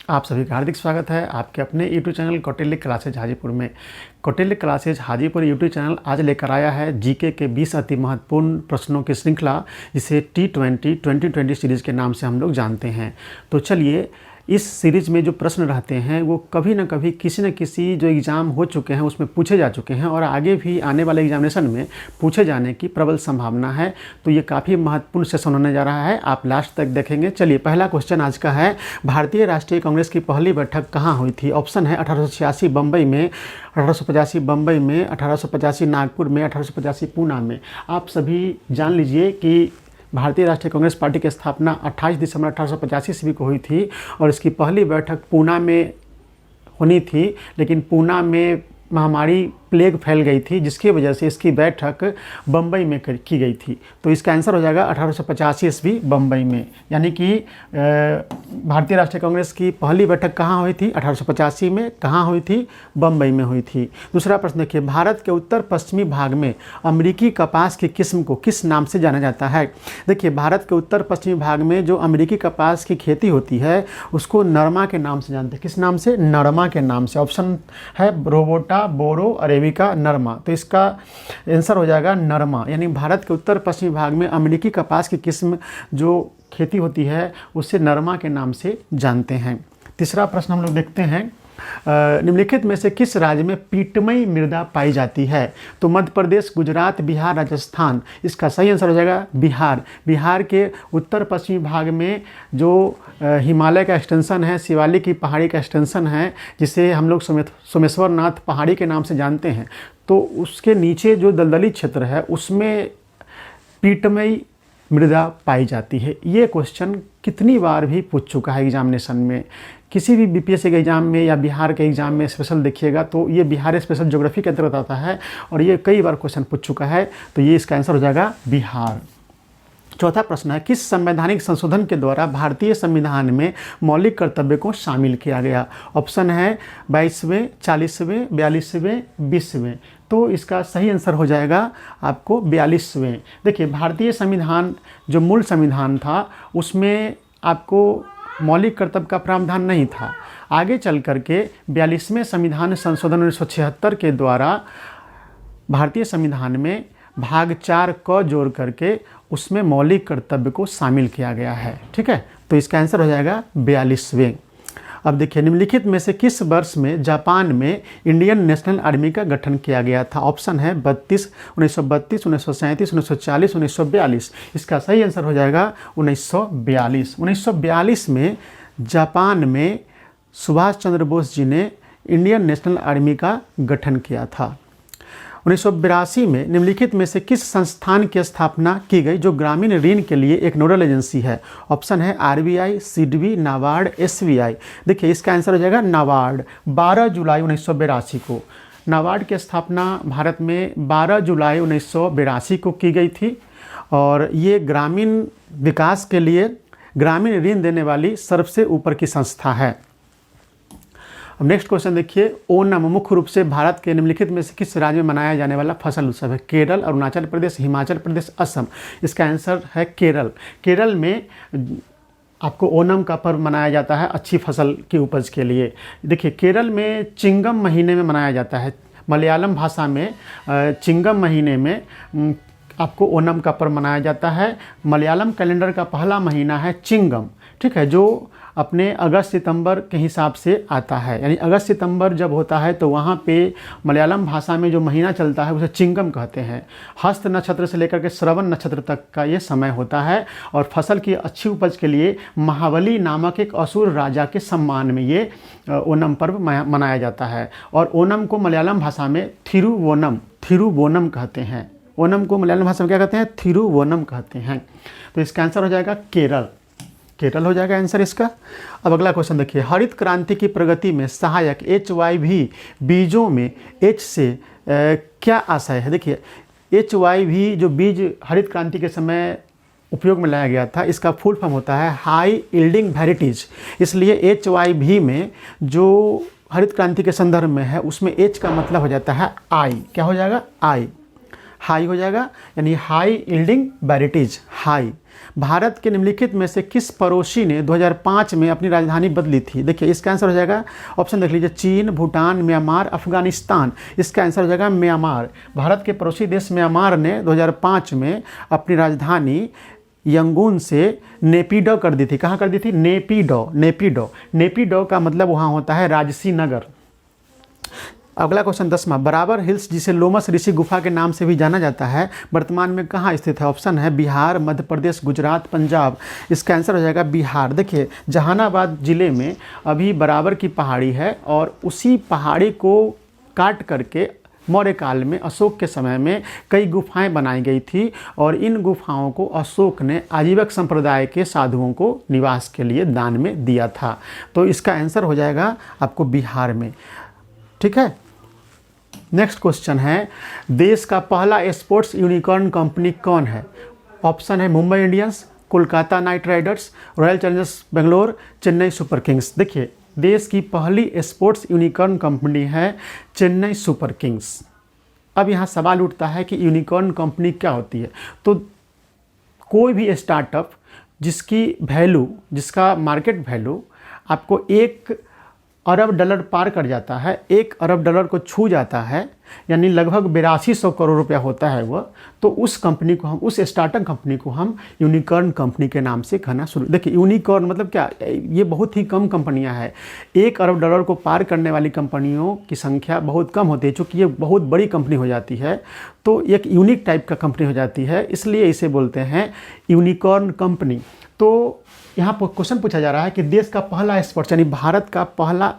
आप सभी का हार्दिक स्वागत है आपके अपने YouTube channel Kautilya classes Hajipur में। Kautilya classes Hajipur YouTube channel आज लेकर आया है जीके के 20 अति महत्वपूर्ण प्रश्नों की श्रृंखला, जिसे T20 2020 सीरीज़ के नाम से हम लोग जानते हैं। तो चलिए, इस सीरीज़ में जो प्रश्न रहते हैं वो कभी ना कभी किसी न किसी जो एग्ज़ाम हो चुके हैं उसमें पूछे जा चुके हैं और आगे भी आने वाले एग्जामिनेशन में पूछे जाने की प्रबल संभावना है। तो ये काफ़ी महत्वपूर्ण सेशन होने जा रहा है, आप लास्ट तक देखेंगे। चलिए, पहला क्वेश्चन आज का है, भारतीय राष्ट्रीय कांग्रेस की पहली बैठक कहाँ हुई थी? ऑप्शन है 1886 बम्बई में, 1885 बम्बई में, 1885 नागपुर में, 1885 पूना में। आप सभी जान लीजिए कि भारतीय राष्ट्रीय कांग्रेस पार्टी की स्थापना 28 दिसंबर 1885 ईस्वी को हुई थी और इसकी पहली बैठक पूना में होनी थी, लेकिन पूना में महामारी प्लेग फैल गई थी, जिसकी वजह से इसकी बैठक बम्बई में की गई थी। तो इसका आंसर हो जाएगा 1885 ईस्वी बम्बई में। यानी कि भारतीय राष्ट्रीय कांग्रेस की पहली बैठक कहाँ हुई थी? 1885 में। कहाँ हुई थी? बम्बई में हुई थी। दूसरा प्रश्न देखिए, भारत के उत्तर पश्चिमी भाग में अमेरिकी कपास की किस्म को किस नाम से जाना जाता है? देखिए, भारत के उत्तर पश्चिमी भाग में जो अमेरिकी कपास की खेती होती है उसको नरमा के नाम से जानते हैं। किस नाम से? नरमा के नाम से। ऑप्शन है रोबोटा, बोरो, अरेबिका, नरमा। तो इसका आंसर हो जाएगा नरमा। यानी भारत के उत्तर पश्चिमी भाग में अमेरिकी कपास की किस्म जो खेती होती है उसे नरमा के नाम से जानते हैं। तीसरा प्रश्न हम लोग देखते हैं, निम्नलिखित में से किस राज्य में पीटमई मृदा पाई जाती है? तो मध्य प्रदेश, गुजरात, बिहार, राजस्थान। इसका सही आंसर हो जाएगा बिहार। बिहार के उत्तर पश्चिमी भाग में जो हिमालय का एक्सटेंशन है, शिवालिक की पहाड़ी का एक्सटेंशन है, जिसे हम लोग सोमेश्वर नाथ पहाड़ी के नाम से जानते हैं, तो उसके नीचे जो दलदली क्षेत्र है उसमें पीटमई मृदा पाई जाती है। ये क्वेश्चन कितनी बार भी पूछ चुका है एग्जामिनेशन में। किसी भी बीपीएससी के एग्ज़ाम में या बिहार के एग्ज़ाम में स्पेशल देखिएगा तो ये बिहार स्पेशल ज्योग्राफी के अंतर्गत आता है और ये कई बार क्वेश्चन पूछ चुका है। तो ये इसका आंसर हो जाएगा बिहार। चौथा प्रश्न है, किस संवैधानिक संशोधन के द्वारा भारतीय संविधान में मौलिक कर्तव्य को शामिल किया गया? ऑप्शन है 22वें, 40वें, 42वें, 20वें। तो इसका सही आंसर हो जाएगा आपको 42वें। देखिए, भारतीय संविधान जो मूल संविधान था उसमें आपको मौलिक कर्तव्य का प्रावधान नहीं था। आगे चल करके 42वें संविधान संशोधन 1976 के द्वारा भारतीय संविधान में भाग 4 क जोड़ करके उसमें मौलिक कर्तव्य को शामिल किया गया है। ठीक है, तो इसका आंसर हो जाएगा 42वें। अब देखिए, निम्नलिखित में से किस वर्ष में जापान में इंडियन नेशनल आर्मी का गठन किया गया था? ऑप्शन है 1932, 1937, 1940, 1942। इसका सही आंसर हो जाएगा 1942। 1942 में जापान में सुभाष चंद्र बोस जी ने इंडियन नेशनल आर्मी का गठन किया था। 1982 में निम्नलिखित में से किस संस्थान की स्थापना की गई जो ग्रामीण ऋण के लिए एक नोडल एजेंसी है? ऑप्शन है आरबीआई, सिडबी, नाबार्ड, एसबीआई। देखिए, इसका आंसर हो जाएगा नाबार्ड। 12 जुलाई 1982 को नाबार्ड की स्थापना भारत में 12 जुलाई 1982 को की गई थी और ये ग्रामीण विकास के लिए ग्रामीण ऋण देने वाली सबसे ऊपर की संस्था है। अब नेक्स्ट क्वेश्चन देखिए, ओणम मुख्य रूप से भारत के निम्नलिखित में से किस राज्य में मनाया जाने वाला फसल उत्सव है? केरल, अरुणाचल प्रदेश, हिमाचल प्रदेश, असम। इसका आंसर है केरल। केरल में आपको ओणम का पर्व मनाया जाता है अच्छी फसल की उपज के लिए। देखिए, केरल में चिंगम महीने में मनाया जाता है। मलयालम भाषा में चिंगम महीने में आपको ओणम का पर्व मनाया जाता है। मलयालम कैलेंडर का पहला महीना है चिंगम, ठीक है, जो अपने अगस्त सितंबर के हिसाब से आता है। यानी अगस्त सितंबर जब होता है तो वहाँ पे मलयालम भाषा में जो महीना चलता है उसे चिंगम कहते हैं। हस्त नक्षत्र से लेकर के श्रवण नक्षत्र तक का ये समय होता है और फसल की अच्छी उपज के लिए महाबली नामक एक असुर राजा के सम्मान में ये ओणम पर्व मनाया जाता है। और ओणम को मलयालम भाषा में थिरुवोनम कहते हैं। ओणम को मलयालम भाषा में क्या कहते हैं? थिरुवोनम कहते हैं। तो इसका आंसर हो जाएगा केरल। केरल हो जाएगा आंसर इसका। अब अगला क्वेश्चन देखिए, हरित क्रांति की प्रगति में सहायक HYV बीजों में H से क्या आशय है? देखिए, HYV जो बीज हरित क्रांति के समय उपयोग में लाया गया था, इसका फुल फॉर्म होता है हाई यील्डिंग वैराइटीज। इसलिए HYV में जो हरित क्रांति के संदर्भ में है उसमें H का मतलब हो जाता है आई। क्या हो जाएगा? आई। हाई हो जाएगा, यानी high yielding varieties high. Bharat के निम्नलिखित में से किस पड़ोसी ने 2005 में अपनी राजधानी बदली थी? देखिए इसका आंसर हो जाएगा, ऑप्शन देख लीजिए, चीन, भूटान, म्यांमार, अफगानिस्तान। इसका आंसर हो जाएगा म्यांमार। भारत के पड़ोसी देश म्यांमार ने 2005 में अपनी राजधानी यंगून से नेपिडो कर दी थी। कहाँ कर दी थी? नेपिडो। नेपिडो नेपिडो का मतलब वहाँ होता है राजसी नगर। अगला क्वेश्चन 10वां, बराबर हिल्स जिसे लोमस ऋषि गुफा के नाम से भी जाना जाता है, वर्तमान में कहाँ स्थित है? ऑप्शन है बिहार, मध्य प्रदेश, गुजरात, पंजाब। इसका आंसर हो जाएगा बिहार। देखिए जहानाबाद जिले में अभी बराबर की पहाड़ी है और उसी पहाड़ी को काट करके मौर्य काल में अशोक के समय में कई गुफाएं बनाई गई थी और इन गुफाओं को अशोक ने आजीवक संप्रदाय के साधुओं को निवास के लिए दान में दिया था। तो इसका आंसर हो जाएगा आपको बिहार में। ठीक है, नेक्स्ट क्वेश्चन है, देश का पहला स्पोर्ट्स यूनिकॉर्न कंपनी कौन है? ऑप्शन है Mumbai Indians, Kolkata night Riders, royal Challengers Bangalore, Chennai super Kings. देखिए देश की पहली स्पोर्ट्स यूनिकॉर्न कंपनी है चेन्नई सुपर किंग्स। अब यहाँ सवाल उठता है कि यूनिकॉर्न कंपनी क्या होती है? तो कोई भी स्टार्टअप जिसकी वैल्यू, जिसका मार्केट वैल्यू आपको $1 अरब पार कर जाता है, $1 अरब को छू जाता है, यानी लगभग 8200 करोड़ रुपया होता है वह, तो उस कंपनी को हम, उस स्टार्टअप कंपनी को हम यूनिकॉर्न कंपनी के नाम से कहना शुरू। देखिए यूनिकॉर्न मतलब क्या, ये बहुत ही कम कंपनियां हैं। $1 अरब को पार करने वाली कंपनियों की संख्या बहुत कम होती है। चूँकि ये बहुत बड़ी कंपनी हो जाती है तो एक यूनिक टाइप का कंपनी हो जाती है, इसलिए इसे बोलते हैं यूनिकॉर्न कंपनी। तो यहाँ पर क्वेश्चन पूछा जा रहा है कि देश का पहला स्पोर्ट्स, यानी भारत का पहला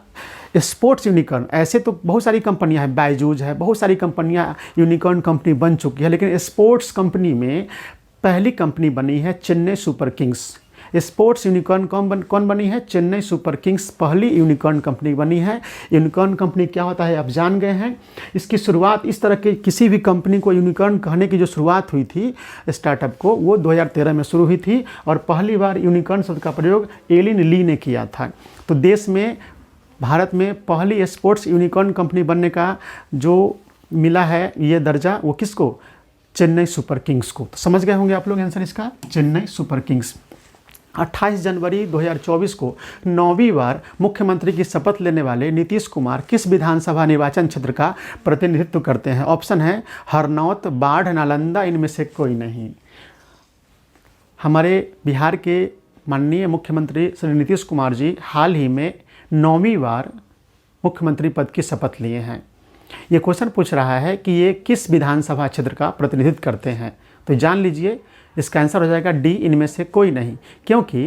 स्पोर्ट्स यूनिकॉर्न। ऐसे तो बहुत सारी कंपनियां हैं, बायजूज है, बहुत सारी कंपनियां यूनिकॉर्न कंपनी बन चुकी है, लेकिन स्पोर्ट्स कंपनी में पहली कंपनी बनी है Chennai super Kings. Sports unicorn कौन बनी है? चेन्नई सुपर किंग्स पहली यूनिकॉर्न कंपनी बनी है। यूनिकॉर्न कंपनी क्या होता है आप जान गए हैं। इसकी शुरुआत, इस तरह के किसी भी कंपनी को यूनिकॉर्न कहने की जो शुरुआत हुई थी स्टार्टअप को, वो 2013 में शुरू हुई थी और पहली बार यूनिकॉर्न शब्द का प्रयोग एलिन ली ने किया था। तो देश में, भारत में पहली स्पोर्ट्स यूनिकॉर्न कंपनी बनने का जो मिला है ये दर्जा, वो किसको? चेन्नई सुपर किंग्स को। तो समझ गए होंगे आप लोग आंसर इसका, चेन्नई सुपर किंग्स। 28 जनवरी 2024 को 9वीं बार मुख्यमंत्री की शपथ लेने वाले नीतीश कुमार किस विधानसभा निर्वाचन क्षेत्र का प्रतिनिधित्व करते हैं? ऑप्शन है हरनौत, बाढ़, नालंदा, इनमें से कोई नहीं। हमारे बिहार के माननीय मुख्यमंत्री श्री नीतीश कुमार जी हाल ही में 9वीं बार मुख्यमंत्री पद की शपथ लिए हैं। ये क्वेश्चन पूछ रहा है कि ये किस विधानसभा क्षेत्र का प्रतिनिधित्व करते हैं, तो जान लीजिए इसका आंसर हो जाएगा डी, इनमें से कोई नहीं। क्योंकि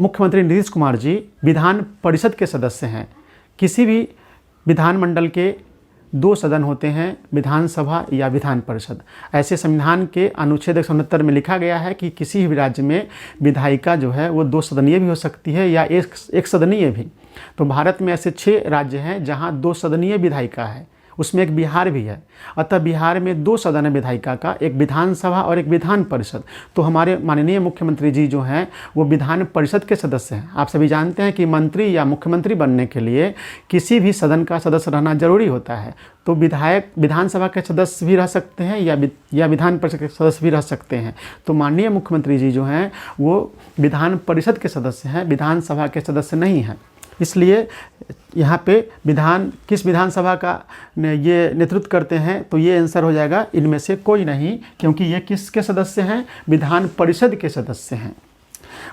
मुख्यमंत्री नीतीश कुमार जी विधान परिषद के सदस्य हैं। किसी भी विधानमंडल के 2 सदन होते हैं, विधानसभा या विधान परिषद। ऐसे संविधान के अनुच्छेद 169 में लिखा गया है कि किसी भी राज्य में विधायिका जो है वो 2 सदनीय भी हो सकती है या एक सदनीय भी। तो भारत में ऐसे 6 राज्य हैं जहां 2 सदनीय विधायिका है, उसमें एक बिहार भी है। अतः बिहार में 2 सदन है विधायिका का, एक विधानसभा और एक विधान परिषद। तो हमारे माननीय मुख्यमंत्री जी जो हैं वो विधान परिषद के सदस्य हैं। आप सभी जानते हैं कि मंत्री या मुख्यमंत्री बनने के लिए किसी भी सदन का सदस्य रहना जरूरी होता है। तो विधायक विधानसभा के सदस्य भी रह सकते हैं या विधान परिषद के सदस्य भी रह सकते हैं। तो माननीय मुख्यमंत्री जी जो हैं वो विधान परिषद के सदस्य हैं, विधानसभा के सदस्य नहीं हैं। इसलिए यहाँ पे किस विधानसभा का ये नेतृत्व करते हैं, तो ये आंसर हो जाएगा इनमें से कोई नहीं, क्योंकि ये किसके सदस्य हैं? विधान परिषद के सदस्य हैं।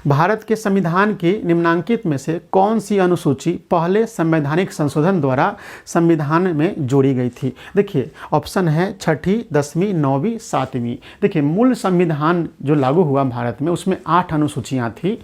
भारत के संविधान की निम्नांकित में से कौन सी अनुसूची पहले संवैधानिक संशोधन द्वारा संविधान में जोड़ी गई थी? देखिए ऑप्शन है 6ठी, 10वीं, 9वीं, 7वीं। देखिए मूल संविधान जो लागू हुआ भारत में उसमें 8 अनुसूचियाँ थी,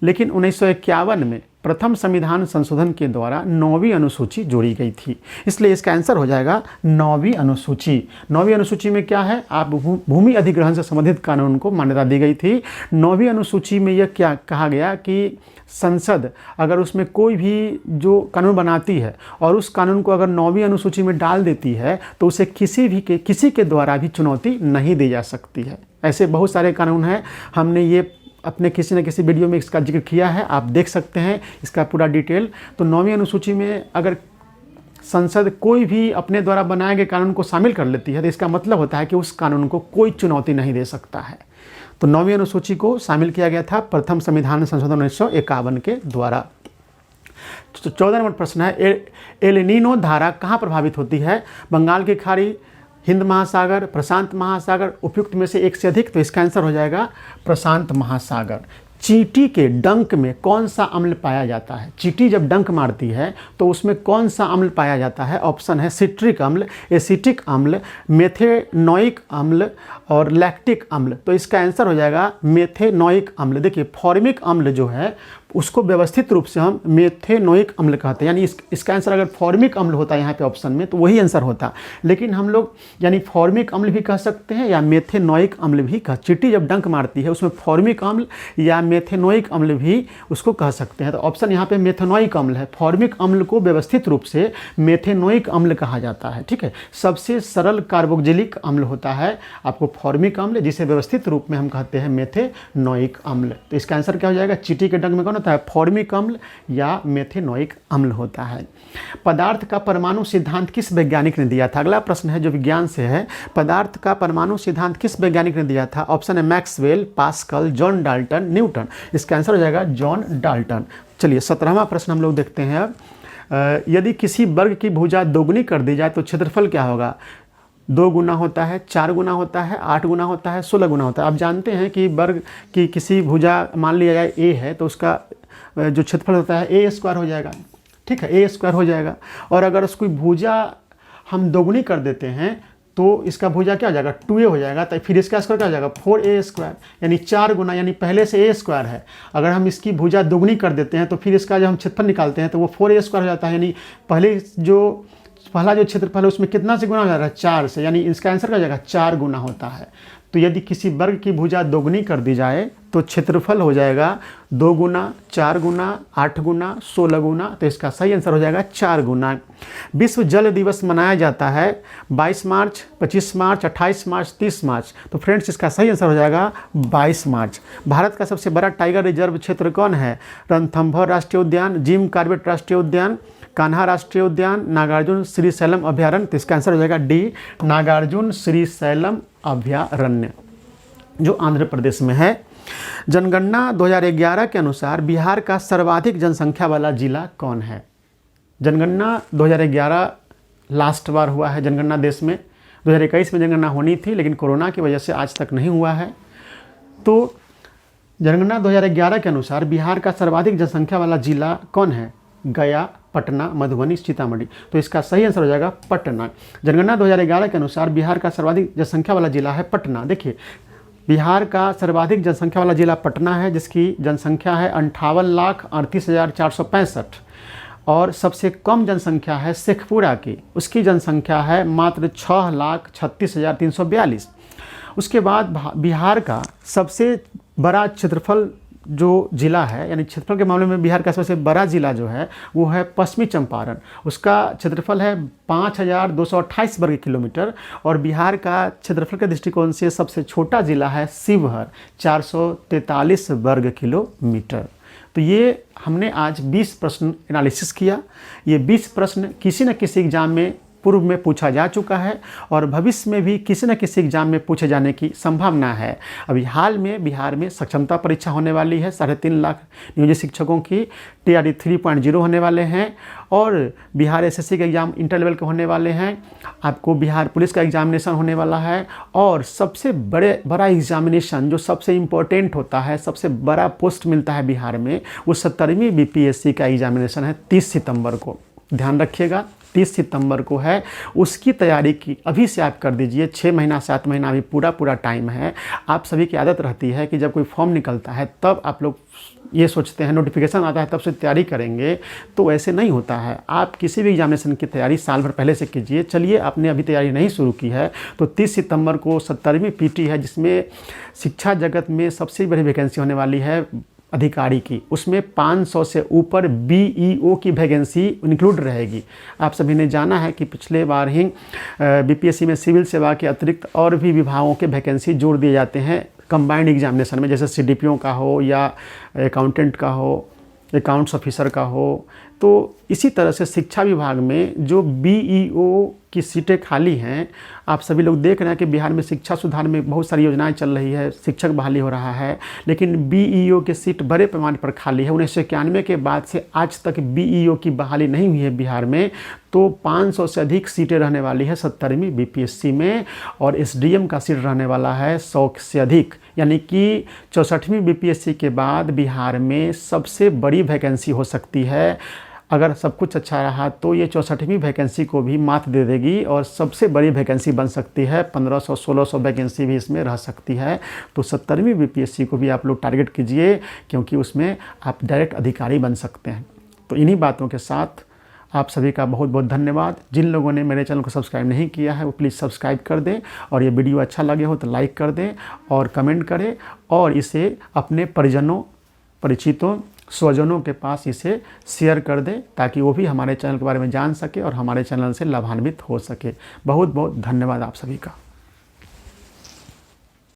लेकिन 1951 में प्रथम संविधान संशोधन के द्वारा 9वीं अनुसूची जोड़ी गई थी। इसलिए इसका आंसर हो जाएगा 9वीं अनुसूची। 9वीं अनुसूची में क्या है? आप भूमि अधिग्रहण से संबंधित कानून को मान्यता दी गई थी। 9वीं अनुसूची में यह क्या कहा गया कि संसद अगर उसमें कोई भी जो कानून बनाती है और उस कानून को अगर 9वीं अनुसूची में डाल देती है तो उसे किसी के द्वारा भी चुनौती नहीं दी जा सकती है। ऐसे बहुत सारे कानून हैं, हमने ये अपने किसी न किसी वीडियो में इसका जिक्र किया है, आप देख सकते हैं इसका पूरा डिटेल। तो 9वीं अनुसूची में अगर संसद कोई भी अपने द्वारा बनाए गए कानून को शामिल कर लेती है तो इसका मतलब होता है कि उस कानून को कोई चुनौती नहीं दे सकता है। तो 9वीं अनुसूची को शामिल किया गया था प्रथम संविधान संशोधन 1951 के द्वारा। 14 नंबर प्रश्न है, एल नीनो धारा कहाँ प्रभावित होती है? बंगाल की खाड़ी, हिंद महासागर, प्रशांत महासागर, उपयुक्त में से एक से अधिक। तो इसका आंसर हो जाएगा प्रशांत महासागर। चींटी के डंक में कौन सा अम्ल पाया जाता है? चींटी जब डंक मारती है तो उसमें कौन सा अम्ल पाया जाता है? ऑप्शन है सिट्रिक अम्ल, एसिटिक अम्ल, मेथेनोइक अम्ल और लैक्टिक अम्ल। तो इसका आंसर हो जाएगा मेथेनोइक अम्ल। देखिए फॉर्मिक अम्ल जो है उसको व्यवस्थित रूप से हम मेथेनोइक अम्ल कहते हैं, यानी इसका आंसर अगर फॉर्मिक अम्ल होता है यहाँ पे ऑप्शन में तो वही आंसर होता। लेकिन हम लोग यानी फॉर्मिक अम्ल भी कह सकते हैं या मेथेनोइक अम्ल भी चींटी जब डंक मारती है उसमें फॉर्मिक अम्ल या मेथेनोइक अम्ल भी उसको कह सकते हैं। तो ऑप्शन यहाँ पे मेथेनोइक अम्ल है। फॉर्मिक अम्ल को व्यवस्थित रूप से मेथेनोइक अम्ल कहा जाता है। ठीक है, सबसे सरल कार्बोक्जिलिक अम्ल होता है आपको फॉर्मिक अम्ल, जिसे व्यवस्थित रूप में हम कहते हैं मेथेनोइक अम्ल। तो इसका आंसर क्या हो जाएगा? चींटी के डंक में कौन होता है? फॉर्मिक अम्ल या मेथेनोइक अम्ल होता है। पदार्थ का परमाणु सिद्धांत किस वैज्ञानिक ने दिया था? अगला प्रश्न है जो विज्ञान से है। पदार्थ का परमाणु सिद्धांत किस वैज्ञानिक ने दिया था? ऑप्शन है Maxwell, pascal, John Dalton, Newton. इसका आंसर हो जाएगा जॉन डाल्टन। चलिए 17वां प्रश्न हम लोग देखते हैं अब। यदि किसी वर्ग की भुजा दोगुनी कर दी जाए तो क्षेत्रफल क्या होगा? 2 गुना होता है, 4 गुना होता है, 8 गुना होता है, 16 गुना होता है। आप जानते हैं कि वर्ग की किसी भुजा मान लिया जाए ए है तो उसका जो क्षेत्रफल होता है ए स्क्वायर हो जाएगा। ठीक है, ए स्क्वायर हो जाएगा। और अगर उसकी भुजा हम दोगुनी कर देते हैं तो इसका भुजा क्या हो जाएगा? 2a हो जाएगा। तो फिर इसका स्क्वायर क्या हो जाएगा? 4a स्क्वायर, यानी 4 गुना, यानी पहले से a स्क्वायर है। अगर हम इसकी भुजा दोगुनी कर देते हैं तो फिर इसका जब हम क्षेत्रफल निकालते हैं तो वो 4a स्क्वायर हो जाता है। यानी पहला जो क्षेत्रफल है उसमें कितना से गुना हो जाएगा? 4 से, यानी इसका आंसर क्या हो जाएगा? 4 गुना होता है। तो यदि किसी वर्ग की भुजा दोगुनी कर दी जाए तो क्षेत्रफल हो जाएगा 2 गुना, 4 गुना, 8 गुना, 16 गुना। तो इसका सही आंसर हो जाएगा 4 गुना। विश्व जल दिवस मनाया जाता है 22 मार्च, 25 मार्च, 28 मार्च, 30 मार्च। तो फ्रेंड्स इसका सही आंसर हो जाएगा 22 मार्च। भारत का सबसे बड़ा टाइगर रिजर्व क्षेत्र कौन है? रणथंभौर राष्ट्रीय उद्यान, जिम कॉर्बेट राष्ट्रीय उद्यान, कान्हा राष्ट्रीय उद्यान, नागार्जुन श्रीशैलम अभ्यारण्य। तो इसका आंसर हो जाएगा डी, नागार्जुन श्रीशैलम अभ्यारण्य, जो आंध्र प्रदेश में है। जनगणना 2011 के अनुसार बिहार का सर्वाधिक जनसंख्या वाला जिला कौन है? जनगणना 2011 लास्ट बार हुआ है जनगणना देश में। 2021 में जनगणना होनी थी लेकिन कोरोना की वजह से आज तक नहीं हुआ है। तो जनगणना 2011 के अनुसार बिहार का सर्वाधिक जनसंख्या वाला जिला कौन है? गया, पटना, मधुबनी, सीतामढ़ी। तो इसका सही आंसर हो जाएगा पटना। जनगणना 2011 के अनुसार बिहार का सर्वाधिक जनसंख्या वाला जिला है पटना। देखिए बिहार का सर्वाधिक जनसंख्या वाला जिला पटना है, जिसकी जनसंख्या है 58,38,465। और सबसे कम जनसंख्या है शेखपुरा की, उसकी जनसंख्या है मात्र 6,36,342। उसके बाद बिहार का सबसे बड़ा क्षेत्रफल जो ज़िला है, यानी क्षेत्रफल के मामले में बिहार का सबसे बड़ा ज़िला जो है वो है पश्चिमी चंपारण। उसका क्षेत्रफल है 5,228 वर्ग किलोमीटर। और बिहार का क्षेत्रफल के दृष्टिकोण से सबसे छोटा ज़िला है शिवहर, 443 वर्ग किलोमीटर। तो ये हमने आज 20 प्रश्न एनालिसिस किया। ये 20 प्रश्न किसी न किसी एग्जाम में पूर्व में पूछा जा चुका है और भविष्य में भी किसी न किसी एग्जाम में पूछे जाने की संभावना है। अभी हाल में बिहार में सक्षमता परीक्षा होने वाली है, 3.5 लाख नियोजित शिक्षकों की TRE 3.0 होने वाले हैं। और बिहार SSC के एग्ज़ाम इंटर लेवल के होने वाले हैं। आपको बिहार पुलिस का एग्जामिनेशन होने वाला है। और सबसे बड़ा एग्जामिनेशन जो सबसे इम्पोर्टेंट होता है, सबसे बड़ा पोस्ट मिलता है बिहार में, वो 17वीं BPSC का एग्जामिनेशन है 30 सितंबर को। ध्यान रखिएगा 30 सितंबर को है। उसकी तैयारी की अभी से आप कर दीजिए। 6 महीना 7 महीना अभी पूरा टाइम है। आप सभी की आदत रहती है कि जब कोई फॉर्म निकलता है तब आप लोग ये सोचते हैं, नोटिफिकेशन आता है तब से तैयारी करेंगे, तो ऐसे नहीं होता है। आप किसी भी एग्जामिनेशन की तैयारी साल भर पहले से कीजिए। चलिए आपने अभी तैयारी नहीं शुरू की है तो 30 सितंबर को 17वीं PT है, जिसमें शिक्षा जगत में सबसे बड़ी वैकेंसी होने वाली है अधिकारी की। उसमें 500 से ऊपर BEO की वैकेंसी इंक्लूड रहेगी। आप सभी ने जाना है कि पिछले बार ही BPSC में सिविल सेवा के अतिरिक्त और भी विभागों के वैकेंसी जोड़ दिए जाते हैं कंबाइंड एग्जामिनेशन में, जैसे CDPO का हो या अकाउंटेंट का हो अकाउंट्स ऑफिसर का हो। तो इसी तरह से शिक्षा विभाग में जो BEO की सीटें खाली हैं, आप सभी लोग देख रहे हैं कि बिहार में शिक्षा सुधार में बहुत सारी योजनाएं चल रही है, शिक्षक बहाली हो रहा है, लेकिन BEO की सीट बड़े पैमाने पर खाली है। 1991 के बाद से आज तक BEO की बहाली नहीं हुई है बिहार में। तो 500 से अधिक सीटें रहने वाली है 70वीं BPSC में, और SDM का सीट रहने वाला है 100 से अधिक, यानी कि 64वीं BPSC के बाद बिहार में सबसे बड़ी वैकेंसी हो सकती है। अगर सब कुछ अच्छा रहा तो ये 64वीं वैकेंसी को भी मात दे देगी और सबसे बड़ी वैकेंसी बन सकती है। 1500-1600 वैकेंसी भी इसमें रह सकती है। तो 70वीं BPSC को भी आप लोग टारगेट कीजिए, क्योंकि उसमें आप डायरेक्ट अधिकारी बन सकते हैं। तो इन्हीं बातों के साथ आप सभी का बहुत बहुत धन्यवाद। जिन लोगों ने मेरे चैनल को सब्सक्राइब नहीं किया है वो प्लीज़ सब्सक्राइब कर दें, और ये वीडियो अच्छा लगे हो तो लाइक कर दें और कमेंट करें, और इसे अपने परिजनों, परिचितों, स्वजनों के पास इसे शेयर कर दें, ताकि वो भी हमारे चैनल के बारे में जान सके और हमारे चैनल से लाभान्वित हो सके। बहुत बहुत धन्यवाद आप सभी का।